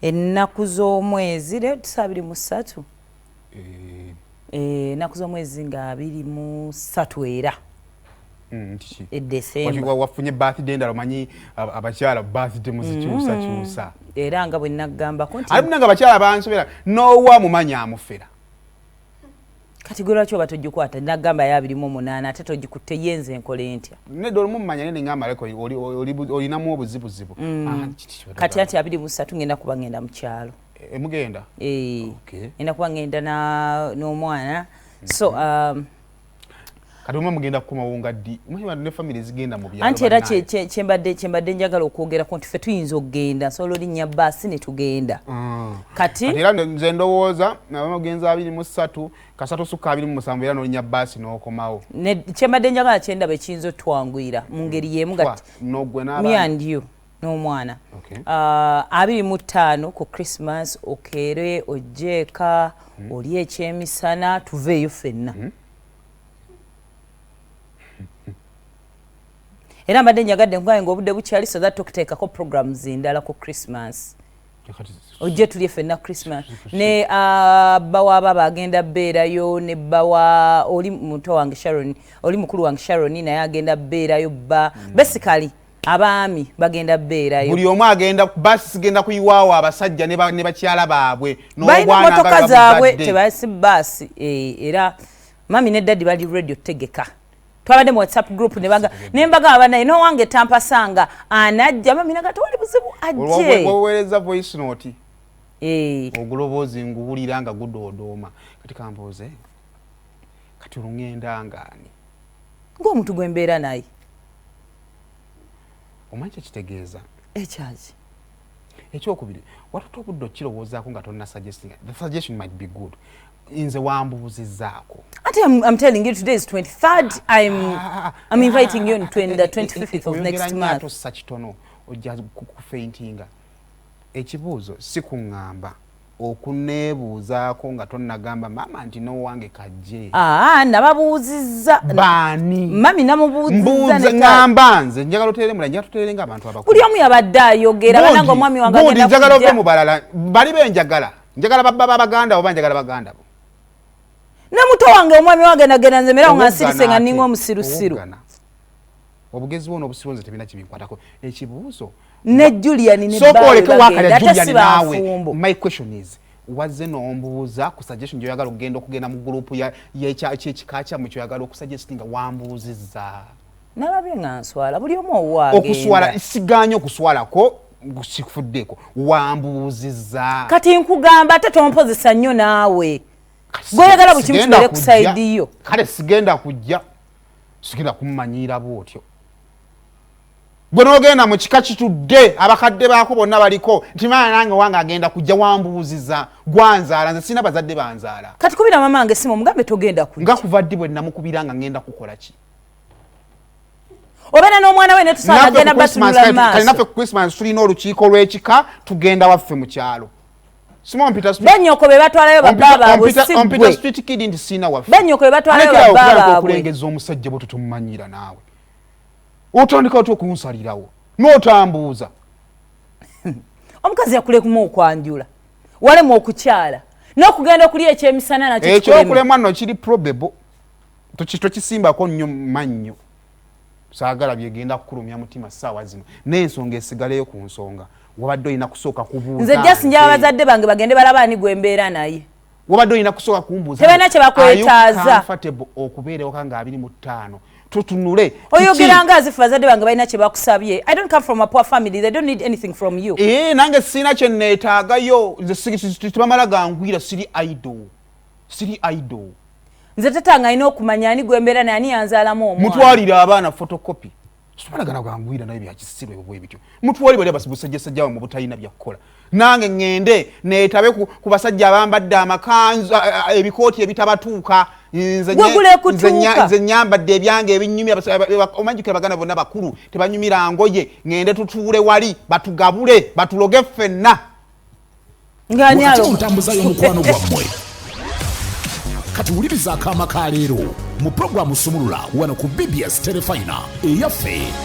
ennaku z'omwezi leero tusabiri mu 3 ennaku z'omwezi nga 23 era December wafunye birthday ndala omanyi abakyala birthday muzikyusa era nga bwe nagamba ko nti nga abakyala bansobera nowa mumanya amufera kati gwe lwaki oba togikwata nagamba ya 28 ate togikutte yenze enkole ntya nedda olumumanya nene ngamba leko olinamu obuzibuzibu kati ati 23 ngenda kuba ngenda mu kyalo mugenda ngenda kuba ngenda n'omwana so kati mugenda kumawunga ddi muhiba ne family zigenda mu byalo anti era kyembadde njagala okwogera ko nti ffe tuyinza okugenda nsobola olinnya baasi ne tugenda kati era nze ndowooza nabamugenza 23 kasatu suka 27 era n'olinnya baasi n'okomawo kyembadde njagala kyendaba ekiyinza otwanguyira mu ngeri y'emu gati n'ogwe n'abantu n'omwana 25 ku Christmas okere ojjeeka oli ekyemisana tuveeyo ffenna era mbadde njagadde nkwaye ng'obudde bukyali so that okuteekako programs endala ku Christmas ojje tulye ffenna Christmas ne bawaaba bagenda beerayo ne bawa oli muto wange Sharon oli mukulu wange Sharon naye agenda beerayo basically abaami bagenda beerayo buli omu agenda basi sigenda kuyiwaawo abasajja ne bakyala baabwe balina motoka zaabwe tebasi basi era mami ne daddy bali radio tegeka twabadde mu WhatsApp group nembaga abanaye no wange tampasanga anajja mami nagatwali buzibu ajje wowereza voice note oguloboozi nguwulira nga gudoodooma kati kambuuze kati olungenda ngani ng'omuntu gwembeera naye omanyi kitegeeza ekyaki ekyokubiri watuta obudde okirowoozaako nga tonna suggesting the suggestion might be good inze wambuuzizaako ate I'm telling you today is 23rd I'm inviting you on the 25th of next month tossa kitono ojja kufeintinga ekibuuzo si kuŋŋamba okuneebuuzaako nga tonnagamba mama nti nowange kajje nababuuzizza baani mami namubuuzizza ŋŋamba nze njagala oteeremula njagala tuteere ng'abantu abakulu buli omu yabadde ayogera bananga omwami wange agenda njagala ove mu balala bali benjagala njagala baba baganda oba njagala baganda bo ne muto wange omwami wange nagenda nze mera nga nsirise nga ninga omusirusiru obugezi bwo n'obusiru nze tebina kibinkwatako ekibuuzo ne Julian ne Julian my question is wazze nombuuza ku suggestion gyoyagala okugenda mu group y'ekika kyammwe kyoyagala okusuggestinga wambuuzizza nalabye nga nswala buli omu owagenda okuswala siganya okuswalako sikufuddeeko wambuuzizza kati nkugamba ate tompozesa nnyo naawe gwoyagala bukimu kibere ku saidi yo kale sigenda kummanyiira bwotyo bwe n'ogenda mu kika kitudde abakadde baako bonna baliko nti maana nange wange agenda kujja wambuuziza gwanzaala nze sina bazadde banzaala kati kubira mama wange simu omugambe togenda kujja nga kuva ddi bwe namukubira nga ngenda kukola ki obeera n'omwana we ne tusaana agenda batunula maaso kale naffe ku Christmas tulina olukiiko lw'ekika tugenda waffe mu kyalo bennyoko be batwalayo babba baabwe bennyoko be batwalayo babba baabwe okulengeza omusajja bwe tutumumanyira naawe otandika otya okunsalirawo n'otambuuza omukazi yakulekuma okwanjula walemu okukyala n'okugenda okulya ekyemisana nakyo ekyokulema nno kiri probable tokisimbako nnyo mannyo saagala byegenda kukulumya mutima ssaawa zino n'ensonga esigaleyo ku nsonga wabadde olina kusooka kubuuza nze just njaba abazadde bange bagende balabaani gwembeera naye wabadde olina kusooka kumbuuza tebana kye bakwetaaza okubeerewo kanga 25 tutunule oyogera nga azifu bazadde bange balina kye bakusabye I don't come from a poor family they don't need anything from you nange sina kye neetaagayo nze tebamala gangwira siri idol nze tetanga alina okumanya ani gwembeera naye ani yanzaalamu omwana mutwalira abaana photocopy sibalagana gwangwira naye byakisirwe bwe bityo mutwali bali abasajjasajja mu butalina byakukola nange ngende neetabe ku basajja abambadde amakanzu ebikooti ebitabatuuka nze nyambadde ebyange ebinyumya omanjukira baganda bonna bakulu tebanyumira ngoye ngende tutuule wali batugabule batuloge ffenna wakati mutambuzayo omukwano gwammwe kati wuliriza akaama ka leero mu puroguramu Sumulula wano ku BBS Telefina eyaffe